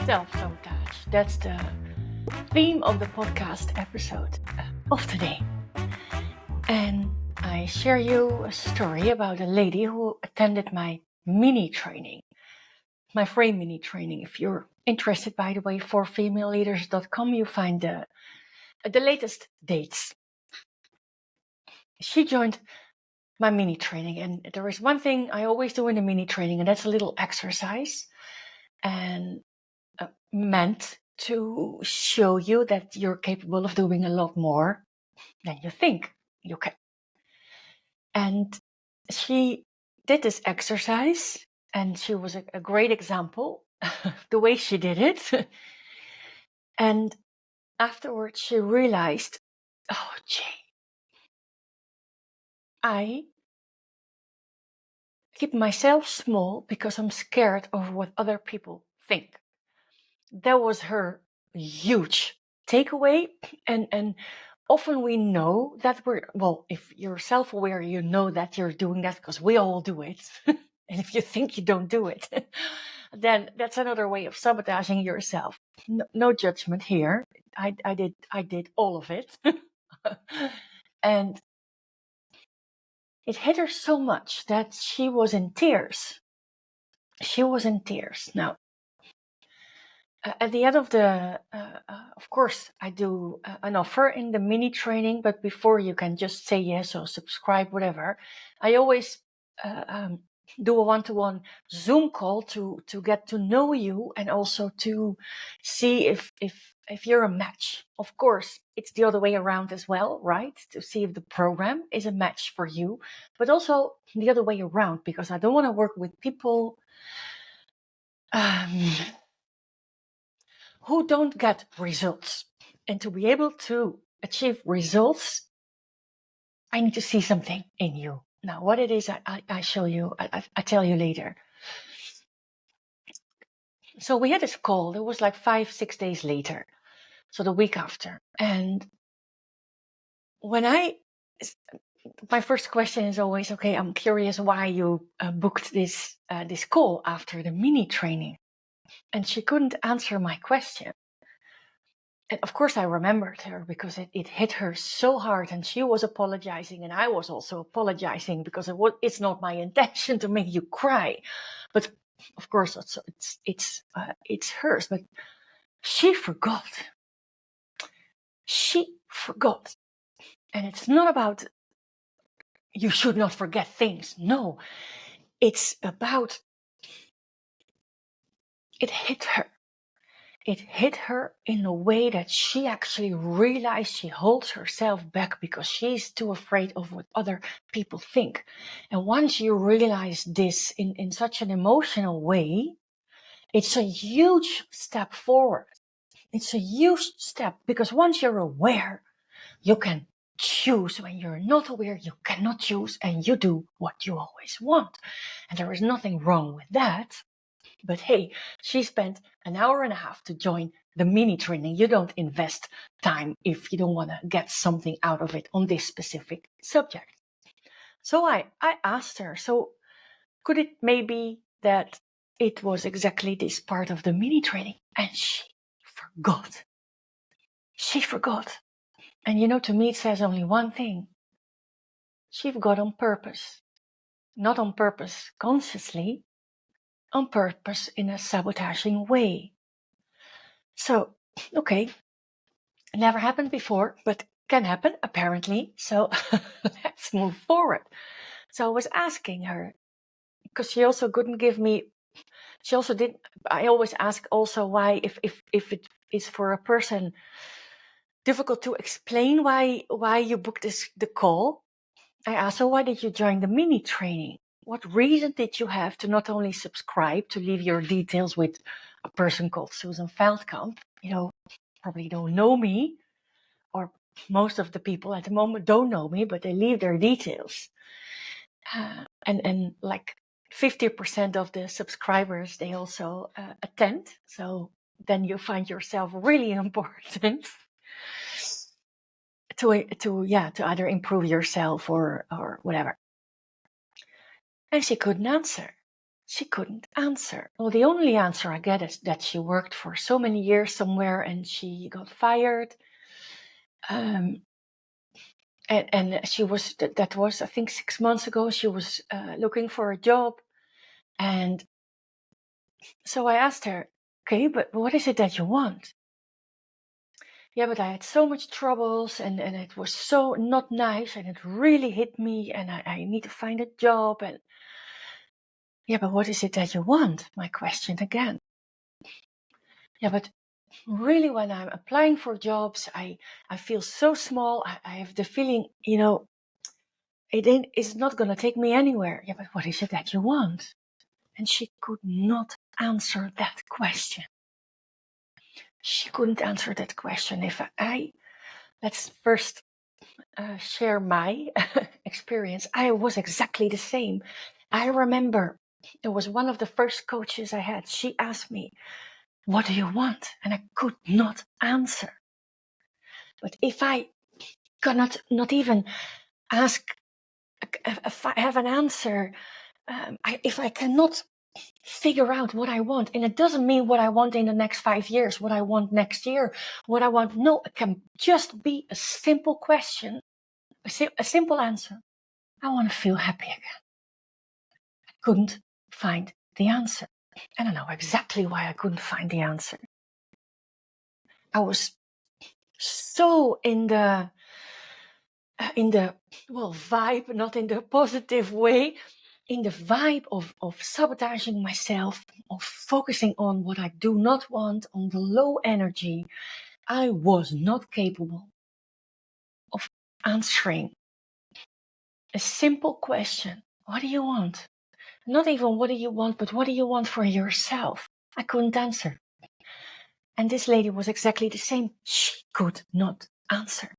Self-Sabotage. That's the theme of the podcast episode of today. And I share you a story about a lady who attended my mini training, my free mini training. If you're interested, by the way, for femaleleaders.com, you find the latest dates. She joined my mini training, and there is one thing I always do in the mini training, and that's a little exercise, and meant to show you that you're capable of doing a lot more than you think you can. And she did this exercise, and she was a great example, the way she did it. And afterwards, she realized, oh, gee, I keep myself small because I'm scared of what other people think. That was her huge takeaway. And often we know that if you're self-aware, you know that you're doing that because we all do it. And if you think you don't do it, then that's another way of sabotaging yourself. No judgment here. I did all of it. And it hit her so much that she was in tears. She was in tears. Now, at the end of of course, I do an offer in the mini training, but before you can just say yes or subscribe, whatever, I always do a one-to-one Zoom call to get to know you and also to see if you're a match. Of course, it's the other way around as well, right? To see if the program is a match for you, but also the other way around, because I don't want to work with people who don't get results. And to be able to achieve results, I need to see something in you. Now, what it is, I show you, I tell you later. So we had this call. It was like 5-6 days later, so the week after. And when my first question is always, okay, I'm curious why you booked this call after the mini training. And she couldn't answer my question. And of course, I remembered her because it hit her so hard, and she was apologizing, and I was also apologizing because it's not my intention to make you cry, but of course it's hers. But she forgot. She forgot, and it's not about you should not forget things. No, it's about it hit her. It hit her in a way that she actually realized she holds herself back because she's too afraid of what other people think. And once you realize this in such an emotional way, it's a huge step forward. It's a huge step because once you're aware, you can choose. When you're not aware, you cannot choose, and you do what you always want. And there is nothing wrong with that. But hey, she spent an hour and a half to join the mini training. You don't invest time if you don't want to get something out of it on this specific subject. So I asked her, so could it maybe that it was exactly this part of the mini training? And she forgot. She forgot. And to me, it says only one thing. She forgot on purpose. Not on purpose consciously, on purpose in a sabotaging way. So, okay, never happened before, but can happen apparently. So let's move forward. So I was asking her, because she also couldn't give me, she also did, I always ask also why, if it is for a person difficult to explain why you booked the call, I asked her, why did you join the mini training? What reason did you have to not only subscribe, to leave your details with a person called Susan Veldkamp? Probably don't know me, or most of the people at the moment don't know me, but they leave their details. And like 50% of the subscribers, they also attend. So then you find yourself really important to either improve yourself or whatever. And she couldn't answer. She couldn't answer. Well, the only answer I get is that she worked for so many years somewhere and she got fired. And she was, that was, I think 6 months ago, she was looking for a job. And so I asked her, okay, but what is it that you want? Yeah, but I had so much troubles and it was so not nice and it really hit me and I need to find a job. And yeah, but what is it that you want? My question again. Yeah, but really when I'm applying for jobs, I feel so small. I have the feeling, it's not going to take me anywhere. Yeah, but what is it that you want? And she could not answer that question. She couldn't answer that question. Let's first share my experience. I was exactly the same. I remember it was one of the first coaches I had. She asked me, what do you want? And I could not answer. But if I cannot not even ask, if I have an answer, if I cannot figure out what I want, and it doesn't mean what I want in the next 5 years, what I want next year, what I want. No, it can just be a simple question, a simple answer. I want to feel happy again. I couldn't find the answer. I don't know exactly why I couldn't find the answer. I was so in the vibe, not in the positive way, in the vibe of sabotaging myself, of focusing on what I do not want, on the low energy. I was not capable of answering a simple question. What do you want? Not even what do you want, but what do you want for yourself? I couldn't answer. And this lady was exactly the same. She could not answer.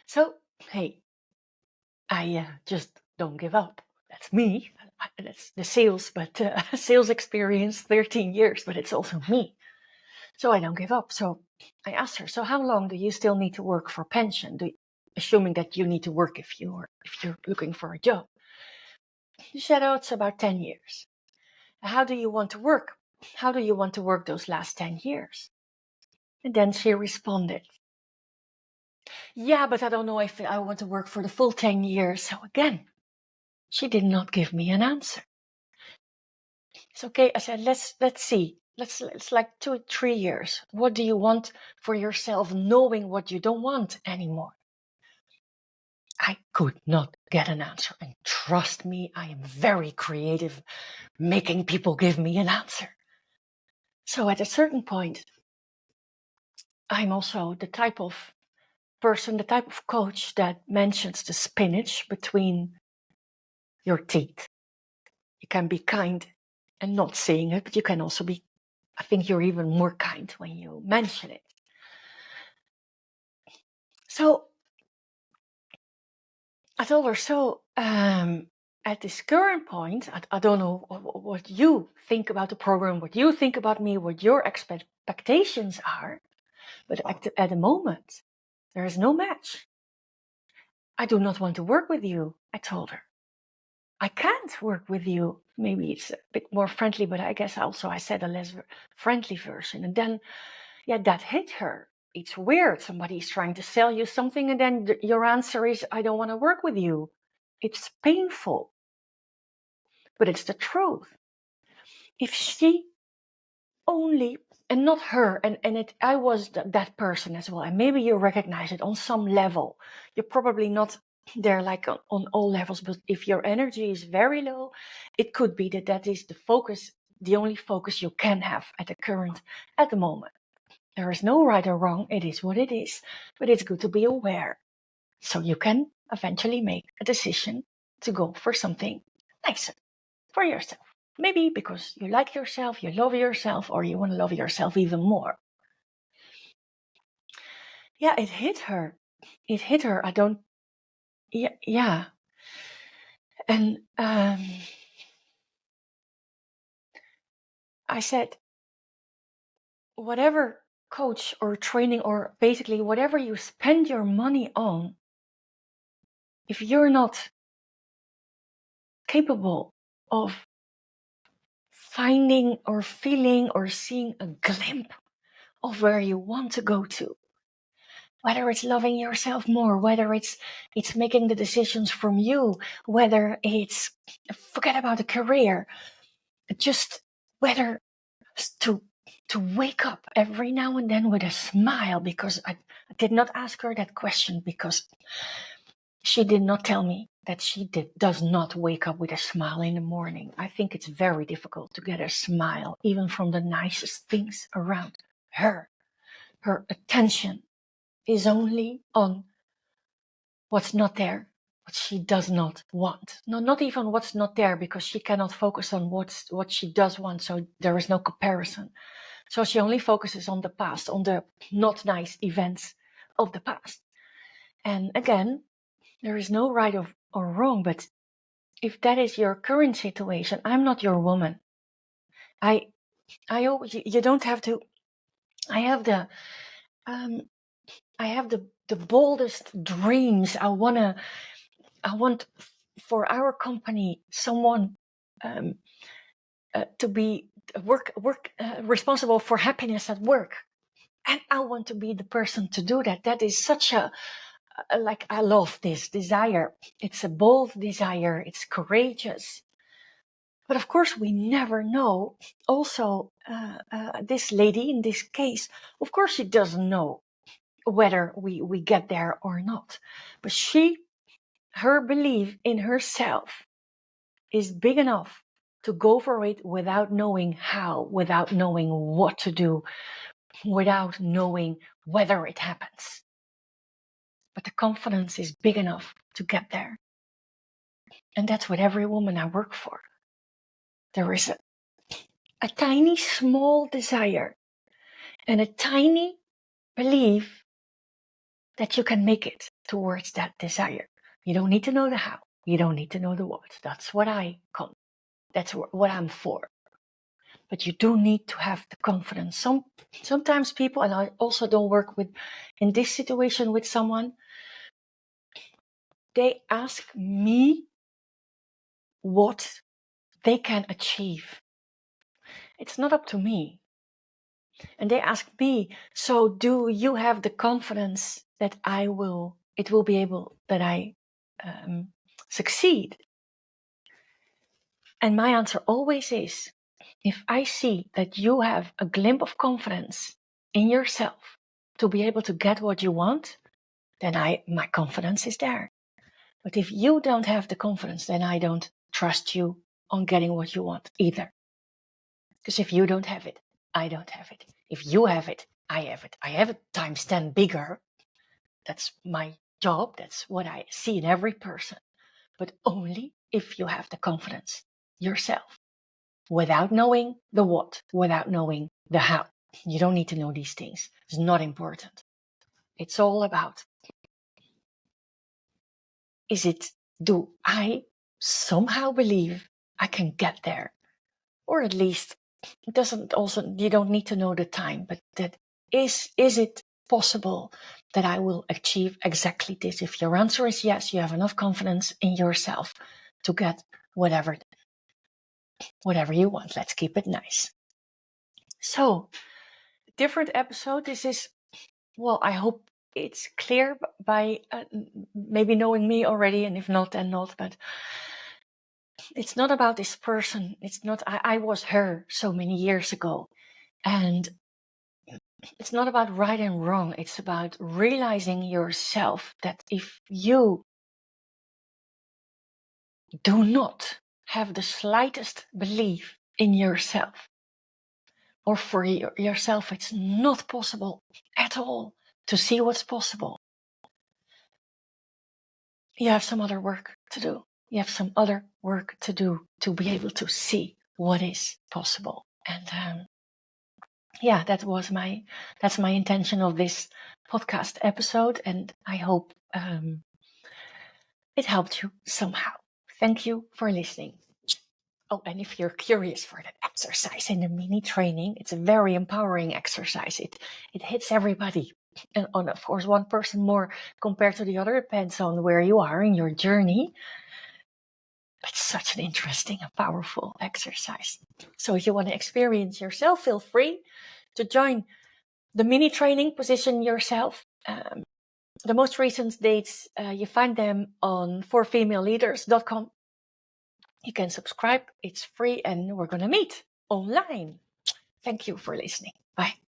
So, hey, I just don't give up. That's me. That's the sales, but sales experience, 13 years, but it's also me. So I don't give up. So I asked her, so how long do you still need to work for pension? Assuming that you need to work if you're looking for a job. She said, oh, it's about 10 years. How do you want to work? How do you want to work those last 10 years? And then she responded, yeah, but I don't know if I want to work for the full 10 years. So again, she did not give me an answer. It's okay. I said, let's see. Let's like 2 or 3 years. What do you want for yourself, knowing what you don't want anymore? I could not get an answer. And trust me, I am very creative, making people give me an answer. So at a certain point, I'm also the type of person, the type of coach that mentions the spinach between your teeth. You can be kind and not saying it, but you can also be, I think you're even more kind when you mention it. So I told her, so at this current point, I don't know what you think about the program, what you think about me, what your expectations are, but at the moment, there is no match. I do not want to work with you, I told her. I can't work with you. Maybe it's a bit more friendly, but I guess also I said a less friendly version. And then, yeah, that hit her. It's weird. Somebody's trying to sell you something, and then your answer is, I don't want to work with you. It's painful, but it's the truth. If she only, and not her, I was that person as well, and maybe you recognize it on some level. You're probably not there like on all levels, but if your energy is very low, it could be that is the focus, the only focus you can have at the moment. There is no right or wrong. It is what it is, but it's good to be aware so you can eventually make a decision to go for something nicer for yourself. Maybe because you like yourself, you love yourself, or you want to love yourself even more. Yeah, it hit her. It hit her. Yeah. And I said, whatever coach or training or basically whatever you spend your money on, if you're not capable of finding or feeling or seeing a glimpse of where you want to go to. Whether it's loving yourself more, whether it's making the decisions from you, whether it's forget about the career, just whether to wake up every now and then with a smile, because I did not ask her that question because she did not tell me that she does not wake up with a smile in the morning. I think it's very difficult to get a smile, even from the nicest things around her. Her attention is only on what's not there, what she does not want. No, not even what's not there, because she cannot focus on what she does want, so there is no comparison. So she only focuses on the past, on the not nice events of the past. And again, there is no right or wrong, but if that is your current situation, I'm not your woman. I always, you don't have to. I have the boldest dreams. I want for our company someone to be responsible for happiness at work, and I want to be the person to do that. That is such a like, I love this desire. It's a bold desire. It's courageous. But of course, we never know. Also, this lady in this case, of course, she doesn't know whether we get there or not. But her belief in herself is big enough to go for it without knowing how, without knowing what to do, without knowing whether it happens. But the confidence is big enough to get there. And that's what every woman I work for. There is a tiny, small desire and a tiny belief that you can make it towards that desire. You don't need to know the how. You don't need to know the what. That's what that's what I'm for. But you do need to have the confidence. Sometimes people, and I also don't work in this situation with someone, they ask me what they can achieve. It's not up to me. And they ask me, so do you have the confidence that I succeed? And my answer always is, if I see that you have a glimpse of confidence in yourself to be able to get what you want, then my confidence is there. But if you don't have the confidence, then I don't trust you on getting what you want either. Because if you don't have it, I don't have it. If you have it, I have it. I have it times 10 bigger. That's my job. That's what I see in every person. But only if you have the confidence yourself, without knowing the what, without knowing the how. You don't need to know these things. It's not important. It's all about, do I somehow believe I can get there? Or at least, you don't need to know the time, but that is it possible that I will achieve exactly this? If your answer is yes, you have enough confidence in yourself to get whatever you want. Let's keep it nice. So, different episode. This is, well, I hope it's clear by maybe knowing me already, and if not, then not. But it's not about this person. It's not, I was her so many years ago. And it's not about right and wrong. It's about realizing yourself that if you do not have the slightest belief in yourself, or for yourself, it's not possible at all to see what's possible. You have some other work to do. You have some other work to do to be able to see what is possible. And that's my intention of this podcast episode, and I hope it helped you somehow. Thank you for listening. Oh, and if you're curious for that exercise in the mini training, it's a very empowering exercise. It hits everybody. And of course, one person more compared to the other, depends on where you are in your journey. But such an interesting and powerful exercise. So if you want to experience yourself, feel free to join the mini training, Position Yourself. The most recent dates, you find them on forfemaleleaders.com. You can subscribe, it's free, and we're going to meet online. Thank you for listening. Bye.